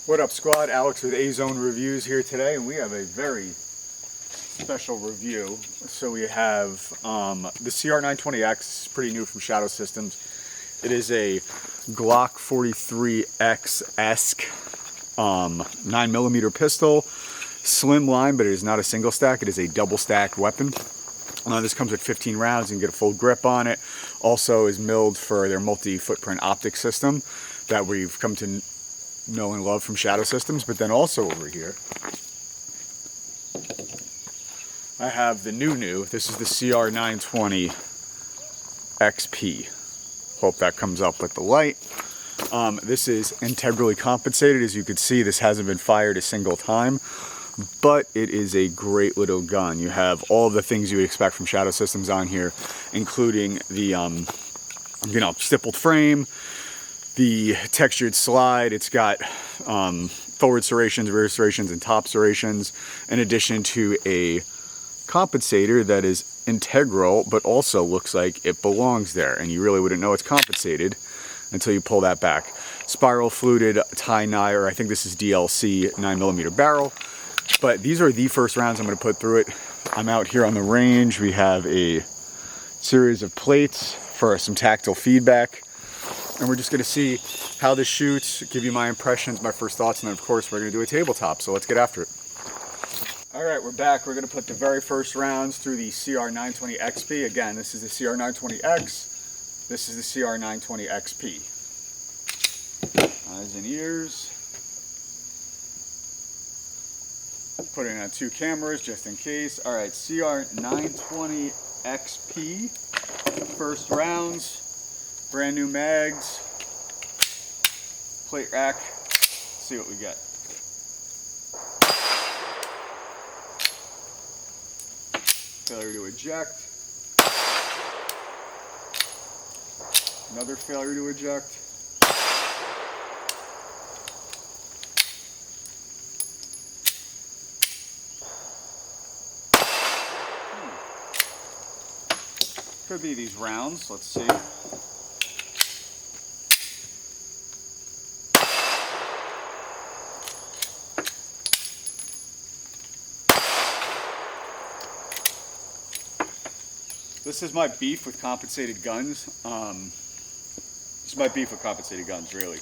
What up, squad? Alex with A-Zone Reviews here today, and we have a very special review. So we have the CR920X, pretty new from Shadow Systems. It is a Glock 43X-esque 9mm pistol, slim line, but it is not a single stack. It is a double stacked weapon. This comes with 15 rounds. You can get a full grip on it. Also is milled for their multi-footprint optic system that we've come to know and love from Shadow Systems. But then also over here, I have the new. This is the CR920XP. Hope that comes up with the light. This is integrally compensated. As you can see, this hasn't been fired a single time, but it is a great little gun. You have all of the things you would expect from Shadow Systems on here, including the stippled frame, the textured slide. It's got forward serrations, rear serrations, and top serrations, in addition to a compensator that is integral, but also looks like it belongs there, and you really wouldn't know it's compensated until you pull that back. Spiral fluted tie nye, or I think this is DLC 9mm barrel. But these are the first rounds I'm going to put through it. I'm out here on the range. We have a series of plates for some tactile feedback. And we're just going to see how this shoots, give you my impressions, my first thoughts, and then of course we're going to do a tabletop. So let's get after it. Alright, we're back. We're going to put the very first rounds through the CR920XP. Again, this is the CR920X. This is the CR920XP. Eyes and ears. Put it on 2 cameras just in case. Alright, CR920XP. First rounds. Brand new mags. Plate rack. Let's see what we get. Failure to eject. Another failure to eject. Could be these rounds. Let's see. This is my beef with compensated guns. This is my beef with compensated guns, really.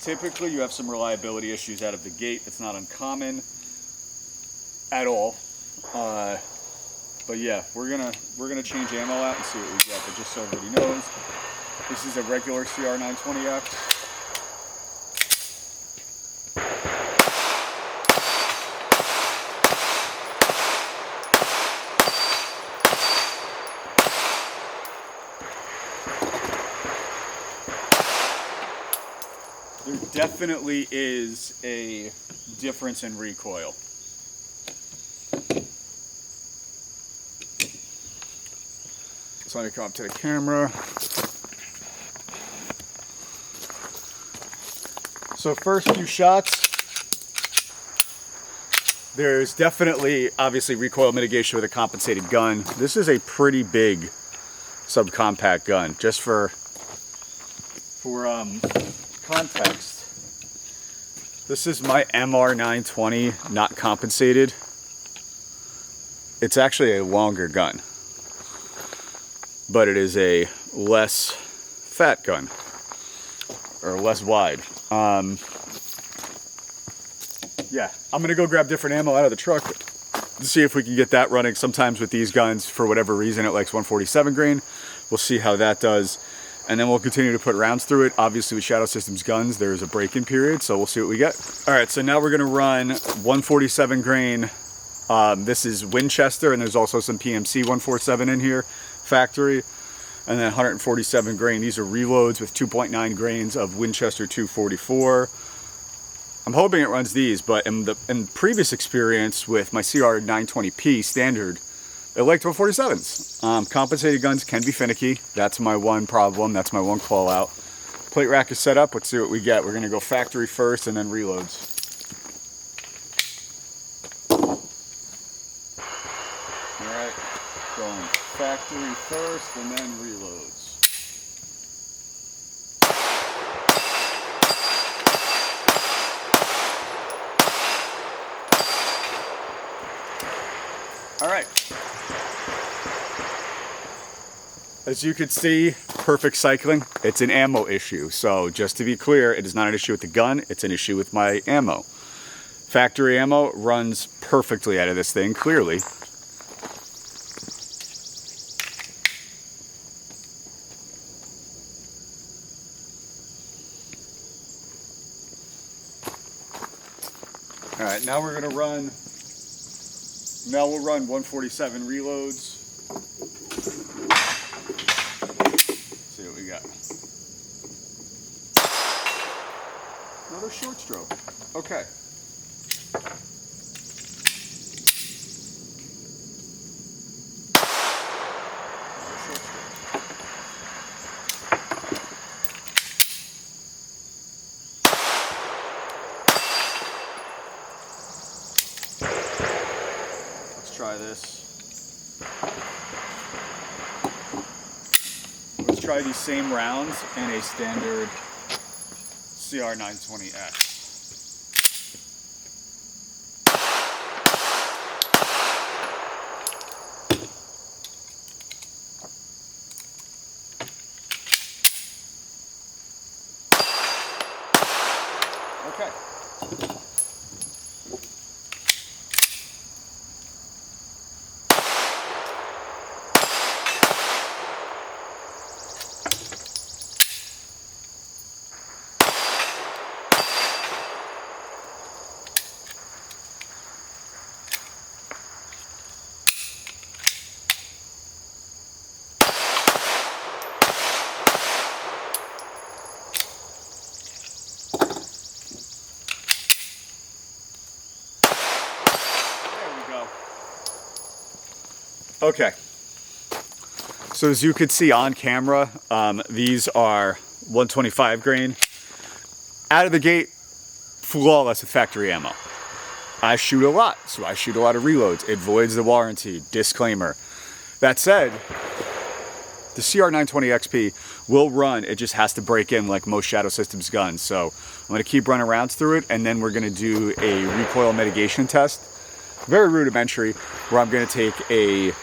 Typically, you have some reliability issues out of the gate. It's not uncommon at all. But yeah, we're gonna change ammo out and see what we get. But just so everybody knows, this is a regular CR920X. There definitely is a difference in recoil. So let me come up to the camera. So first few shots, there's definitely, obviously, recoil mitigation with a compensated gun. This is a pretty big subcompact gun. Just for context, this is my MR920, not compensated. It's actually a longer gun, but it is a less fat gun, or less wide. Yeah, I'm gonna go grab different ammo out of the truck to see if we can get that running. Sometimes with these guns, for whatever reason, it likes 147 grain. We'll see how that does. And then we'll continue to put rounds through it. Obviously with Shadow Systems guns, there's a break-in period, so we'll see what we get. All right, so now we're gonna run 147 grain. This is Winchester, and there's also some PMC 147 in here, factory. And then 147 grain. These are reloads with 2.9 grains of Winchester 244. I'm hoping it runs these, but in previous experience with my CR920P standard, it liked 147s. Compensated guns can be finicky. That's my one problem. That's my one call out. Plate rack is set up. Let's see what we get. We're going to go factory first and then reloads. Alright, going factory first and then reloads. As you can see, perfect cycling, it's an ammo issue. So just to be clear, it is not an issue with the gun, it's an issue with my ammo. Factory ammo runs perfectly out of this thing, clearly. All right, now we're gonna run, we'll run 147 reloads. See what we got. Another short stroke. Okay. Try this. Let's try these same rounds in a standard CR920X. Okay. Okay, so as you could see on camera, these are 125 grain. Out of the gate, flawless with factory ammo. I shoot a lot, so I shoot a lot of reloads. It voids the warranty, disclaimer. That said, the CR920XP will run, it just has to break in like most Shadow Systems guns. So I'm gonna keep running rounds through it, and then we're gonna do a recoil mitigation test. Very rudimentary, where I'm gonna take a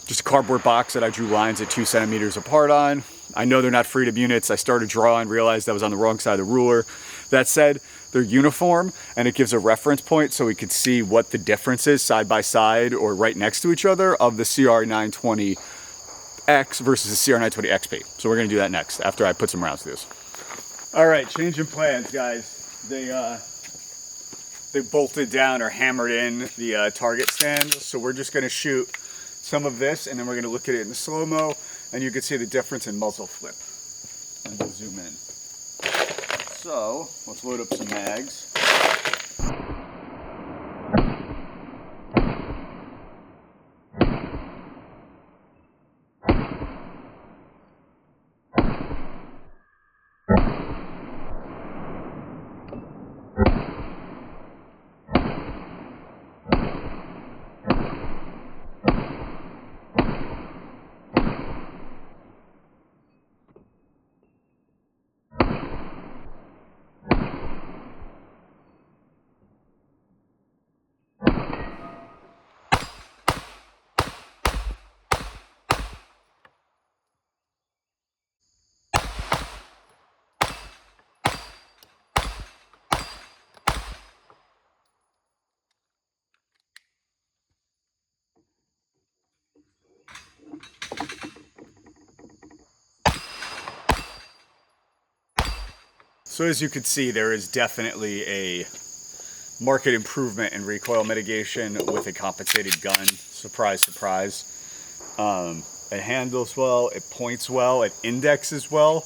just a cardboard box that I drew lines at 2 centimeters apart on. I know they're not freedom units. I started drawing, realized I was on the wrong side of the ruler. That said, they're uniform, and it gives a reference point so we could see what the difference is side by side or right next to each other of the CR920X versus the CR920XP. So we're gonna do that next after I put some rounds through this. All right, changing plans, guys. They bolted down or hammered in the target stand, so we're just gonna shoot some of this, and then we're gonna look at it in slow-mo, and you can see the difference in muzzle flip. And we'll zoom in. So, let's load up some mags. So as you can see, there is definitely a market improvement in recoil mitigation with a compensated gun. Surprise, surprise. It handles well, it points well, it indexes well,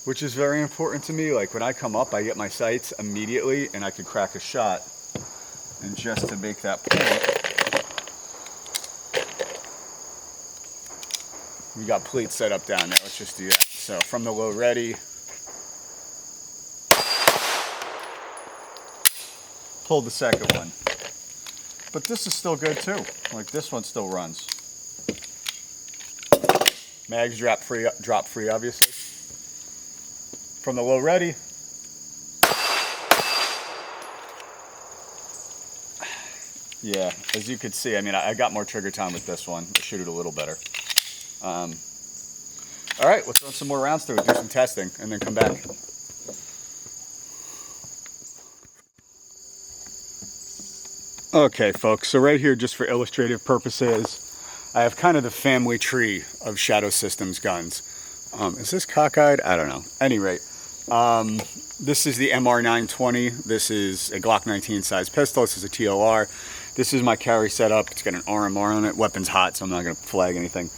which is very important to me. Like when I come up, I get my sights immediately and I can crack a shot. And just to make that point, we got plates set up down there. Let's just do that. So from the low ready, pulled the second one. But this is still good too. Like this one still runs. Mags drop free obviously. From the low ready. Yeah, as you could see, I mean, I got more trigger time with this one. I shoot it a little better. All right, let's run some more rounds through it, do some testing, and then come back. Okay, folks, so right here, just for illustrative purposes, I have kind of the family tree of Shadow Systems guns. Is this cockeyed? I don't know. Any rate, this is the MR920. This is a Glock 19 size pistol. This is a TOR. This is my carry setup. It's got an RMR on it. Weapon's hot, so I'm not going to flag anything.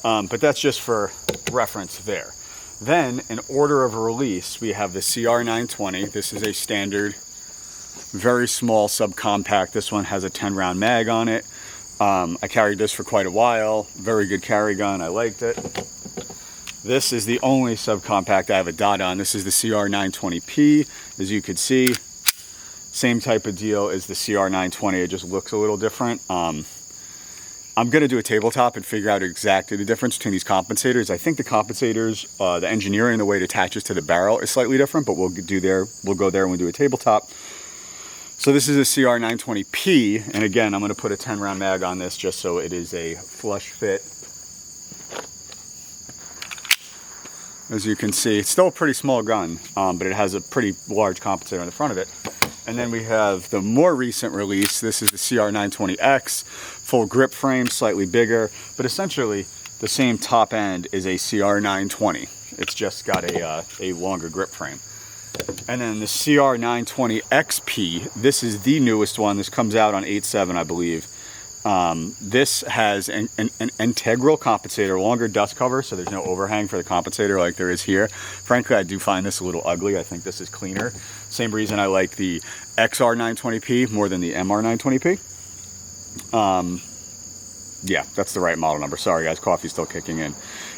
But that's just for reference there. Then, in order of release, we have the CR920. This is a standard, very small subcompact. This one has a 10-round mag on it. I carried this for quite a while. Very good carry gun. I liked it. This is the only subcompact I have a dot on. This is the CR920P. As you can see, same type of deal as the CR920. It just looks a little different. I'm going to do a tabletop and figure out exactly the difference between these compensators. I think the compensators, the engineering, the way it attaches to the barrel is slightly different, but we'll go there when we do a tabletop. So this is a CR920P, and again, I'm going to put a 10-round mag on this just so it is a flush fit. As you can see, it's still a pretty small gun, but it has a pretty large compensator on the front of it. And then we have the more recent release. This is the CR920X, full grip frame, slightly bigger, but essentially the same top end is a CR920. It's just got a longer grip frame. And then the CR920XP, this is the newest one. This comes out on 8/7, I believe. This has an integral compensator, longer dust cover, so there's no overhang for the compensator like there is here. Frankly, I do find this a little ugly. I think this is cleaner. Same reason I like the XR920P more than the MR920P. Yeah, that's the right model number. Sorry guys, coffee's still kicking in.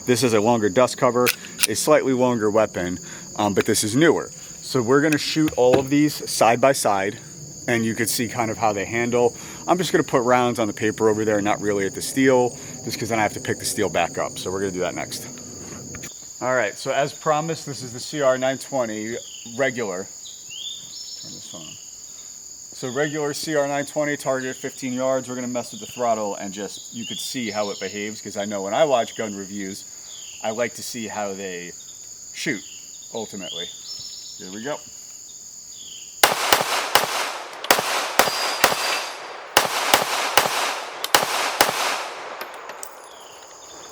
This is a longer dust cover, a slightly longer weapon, but this is newer. So we're gonna shoot all of these side by side, and you could see kind of how they handle. I'm just gonna put rounds on the paper over there, not really at the steel, just because then I have to pick the steel back up. So we're gonna do that next. All right, so as promised, this is the CR920 regular. Turn this on. So regular CR920, target 15 yards. We're gonna mess with the throttle and just, you could see how it behaves, because I know when I watch gun reviews, I like to see how they shoot, ultimately. Here we go.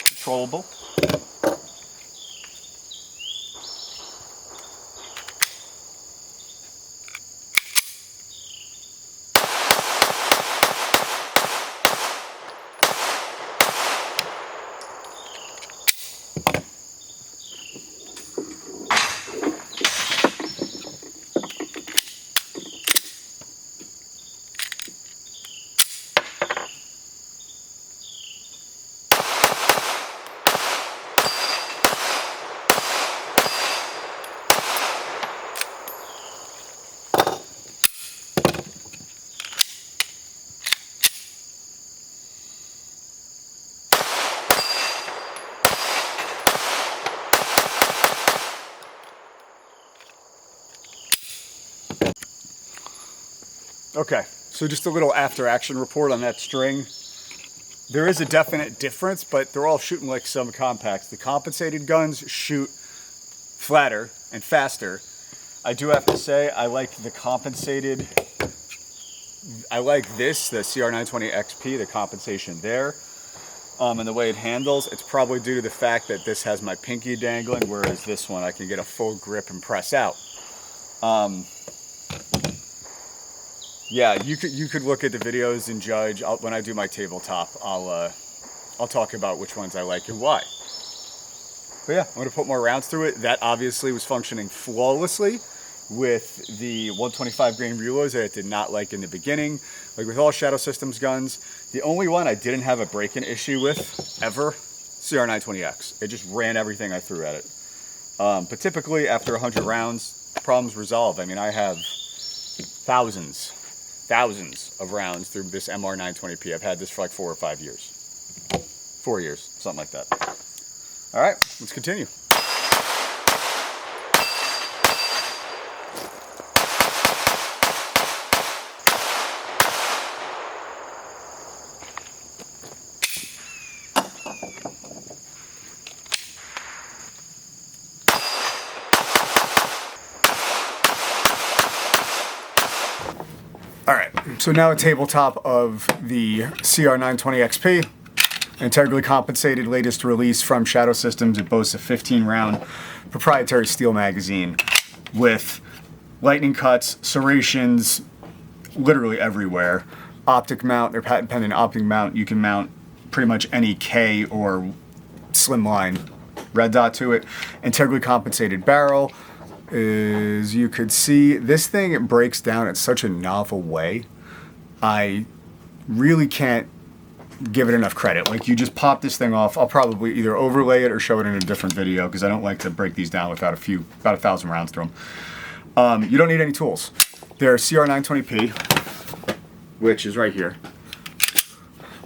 Controllable. Okay, so just a little after action report on that string. There is a definite difference, but they're all shooting like subcompacts. The compensated guns shoot flatter and faster. I do have to say, I like the compensated, I like this, the CR920XP, the compensation there, and the way it handles. It's probably due to the fact that this has my pinky dangling, whereas this one I can get a full grip and press out. Yeah, you could look at the videos and judge. When I do my tabletop, I'll talk about which ones I like and why. But yeah, I'm gonna put more rounds through it. That obviously was functioning flawlessly with the 125 grain reloads that I did not like in the beginning. Like with all Shadow Systems guns, the only one I didn't have a break-in issue with ever, CR920X. It just ran everything I threw at it. But typically after 100 rounds, problems resolve. I mean, I have thousands of rounds through this MR920P. I've had this for like 4 or 5 years. 4 years, something like that. All right, let's continue. So now a tabletop of the CR920XP, integrally compensated, latest release from Shadow Systems. It boasts a 15-round proprietary steel magazine with lightning cuts, serrations, literally everywhere. Optic mount, they're patent pending optic mount. You can mount pretty much any K or slimline red dot to it. Integrally compensated barrel. As you could see, this thing, it breaks down in such a novel way. I really can't give it enough credit. Like, you just pop this thing off. I'll probably either overlay it or show it in a different video because I don't like to break these down without about 1,000 rounds through them. You don't need any tools. They're CR920P, which is right here.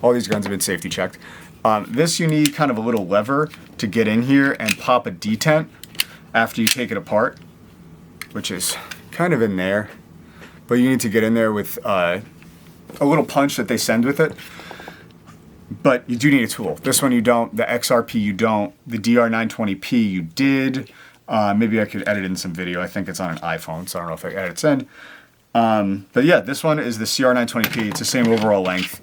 All these guns have been safety checked. This, you need kind of a little lever to get in here and pop a detent after you take it apart, which is kind of in there. But you need to get in there with a little punch that they send with it. But you do need a tool. This one you don't. The XRP you don't. The DR920P you did. Maybe I could edit in some video. I think it's on an iPhone, so I don't know if I edit in. But yeah, this one is the CR920P. It's the same overall length.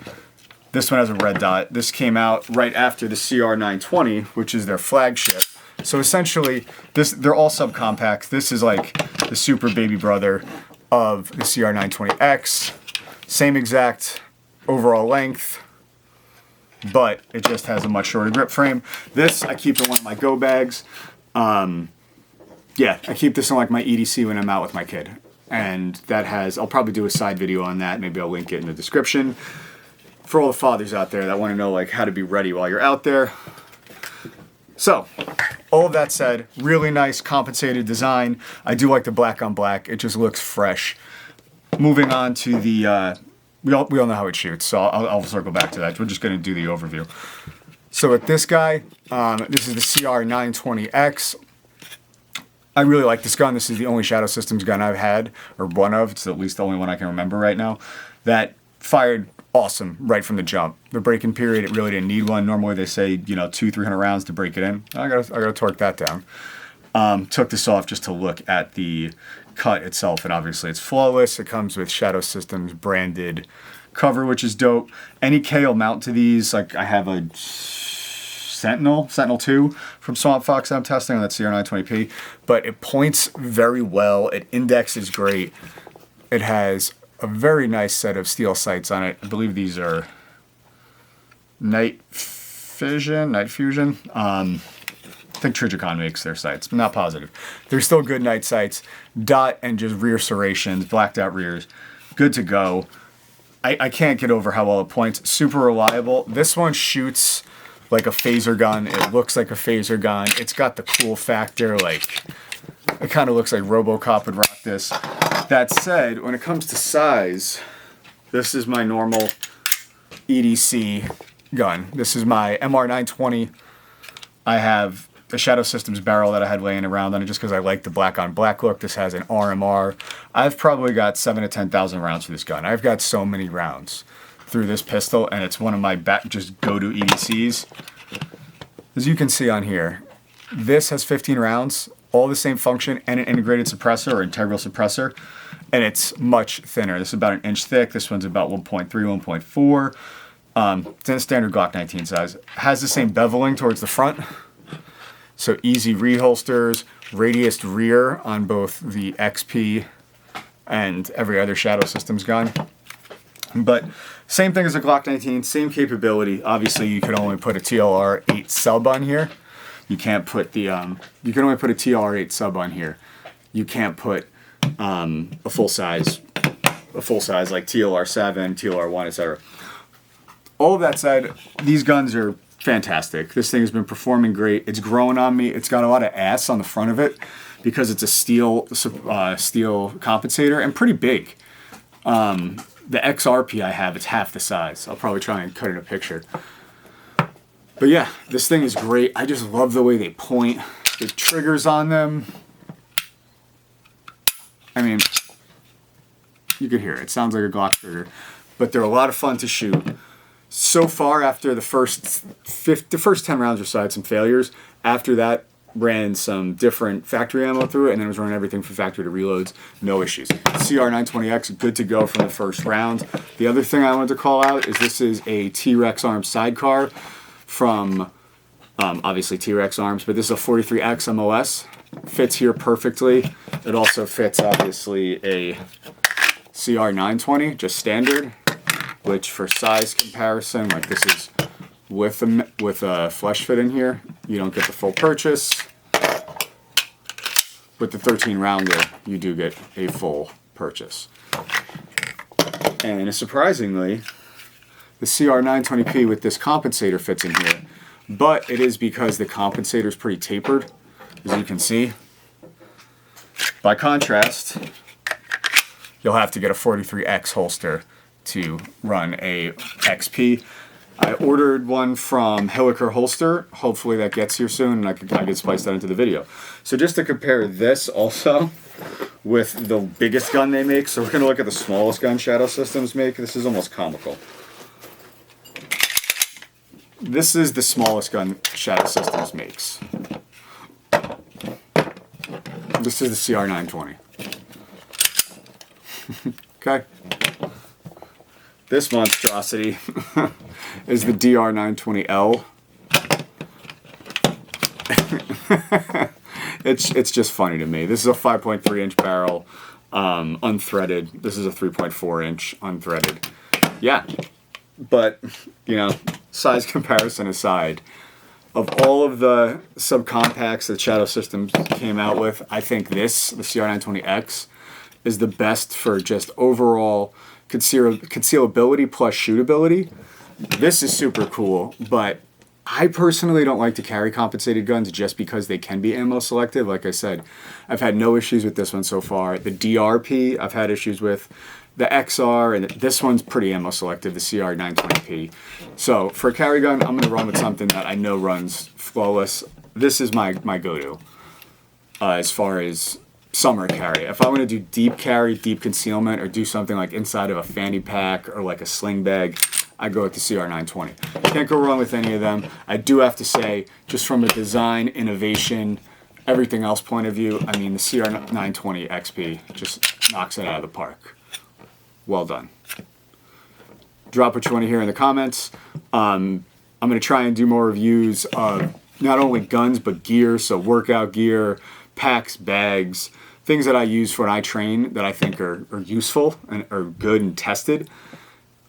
This one has a red dot. This came out right after the CR920, which is their flagship. So essentially, they're all subcompacts. This is like the super baby brother of the CR920X. Same exact overall length, but it just has a much shorter grip frame. This I keep in one of my go bags. Yeah, I keep this in like my EDC when I'm out with my kid. And that has, I'll probably do a side video on that. Maybe I'll link it in the description. For all the fathers out there that want to know like how to be ready while you're out there. So, all of that said, really nice compensated design. I do like the black on black. It just looks fresh. Moving on to the, we all know how it shoots, so I'll circle back to that. We're just going to do the overview. So with this guy, this is the CR920X. I really like this gun. This is the only Shadow Systems gun I've had, or one of. It's at least the only one I can remember right now. That fired awesome right from the jump. The break-in period, it really didn't need one. Normally they say, you know, 200-300 rounds to break it in. I gotta torque that down. Took this off just to look at the cut itself, and obviously it's flawless. It comes with Shadow Systems branded cover, which is dope. Any K will mount to these. Like, I have a Sentinel 2 from Swamp Fox that I'm testing on that CR920P, but it points very well. It indexes great. It has a very nice set of steel sights on it. I believe these are Night Fusion. I think Trigicon makes their sights. I'm not positive. They're still good night sights. Dot and just rear serrations, blacked out rears. Good to go. I can't get over how well it points. Super reliable. This one shoots like a phaser gun. It looks like a phaser gun. It's got the cool factor, like, it kind of looks like RoboCop would rock this. That said, when it comes to size, this is my normal EDC gun. This is my MR920. I have the Shadow Systems barrel that I had laying around on it just because I like the black on black look. This has an RMR. I've probably got 7,000 to 10,000 rounds for this gun. I've got so many rounds through this pistol, and it's one of my just go-to EDCs. As you can see on here, this has 15 rounds, all the same function, and an integrated suppressor or integral suppressor, and it's much thinner. This is about 1 inch thick. This one's about 1.3, 1.4. It's in a standard Glock 19 size. Has the same beveling towards the front, so easy reholsters, radiused rear on both the XP and every other Shadow Systems gun. But same thing as a Glock 19, same capability. Obviously, you can only put a TLR 8 sub on here. You can't put the, you can only put a TLR 8 sub on here. You can't put a full size like TLR 7, TLR 1, etc. All of that said, these guns are fantastic. This thing has been performing great. It's growing on me. It's got a lot of ass on the front of it because it's a steel compensator and pretty big. The XRP I have, it's half the size. I'll probably try and cut in a picture. But yeah, this thing is great. I just love the way they point. The triggers on them. I mean, you can hear it. It sounds like a Glock trigger. But they're a lot of fun to shoot. So far, after the first 10 rounds or so, I had some failures. After that, ran some different factory ammo through it, and then was running everything from factory to reloads, no issues. CR920X, good to go from the first round. The other thing I wanted to call out is this is a T-Rex arm sidecar from, obviously T-Rex arms, but this is a 43X MOS. Fits here perfectly. It also fits, obviously, a CR920, just standard, which for size comparison, like this is with a flesh fit in here, you don't get the full purchase. With the 13 rounder, you do get a full purchase. And surprisingly, the CR920P with this compensator fits in here, but it is because the compensator is pretty tapered, as you can see. By contrast, you'll have to get a 43X holster to run a XP. I ordered one from Hilliker Holster. Hopefully that gets here soon and I can splice that into the video. So just to compare this also with the biggest gun they make, so we're going to look at the smallest gun Shadow Systems make. This is almost comical. This is the smallest gun Shadow Systems makes. This is the CR920. Okay. This monstrosity is the DR920L. It's just funny to me. This is a 5.3 inch barrel, unthreaded. This is a 3.4 inch unthreaded. Yeah, but you know, size comparison aside, of all of the subcompacts that Shadow Systems came out with, I think this, the CR920X, is the best for just overall concealability plus shootability. This is super cool, but I personally don't like to carry compensated guns just because they can be ammo selective. Like I said, I've had no issues with this one so far. The DRP I've had issues with. The XR, and this one's pretty ammo selective, the CR920P. So for a carry gun, I'm going to run with something that I know runs flawless. This is my go-to as far as summer carry. If I want to do deep carry, deep concealment, or do something like inside of a fanny pack or like a sling bag, I go with the CR920. Can't go wrong with any of them. I do have to say, just from a design, innovation, everything else point of view, I mean, the CR920XP just knocks it out of the park. Well done. Drop what you want to hear in the comments. I'm going to try and do more reviews of not only guns, but gear. So workout gear, packs, bags, things that I use when I train that I think are useful and are good and tested.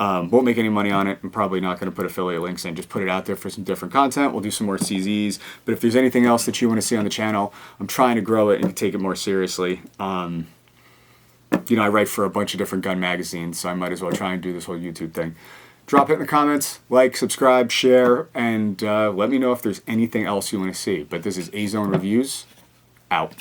Won't make any money on it. I'm probably not going to put affiliate links in. Just put it out there for some different content. We'll do some more CZs. But if there's anything else that you want to see on the channel, I'm trying to grow it and take it more seriously. You know, I write for a bunch of different gun magazines, so I might as well try and do this whole YouTube thing. Drop it in the comments, like, subscribe, share, and let me know if there's anything else you want to see. But this is A-Zone Reviews, out.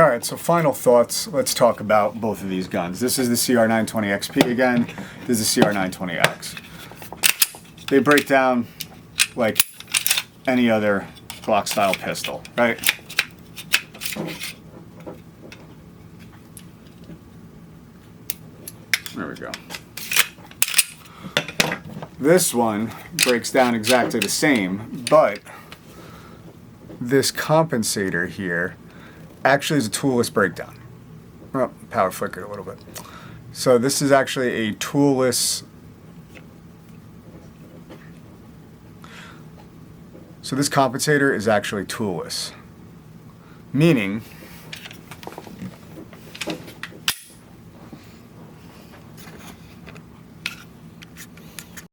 Alright, so final thoughts. Let's talk about both of these guns. This is the CR920XP again. This is the CR920X. They break down like any other Glock style pistol, right? There we go. This one breaks down exactly the same, but this compensator here actually is a toolless breakdown. Oh, power flickered a little bit. So this is actually a toolless. So this compensator is actually toolless, meaning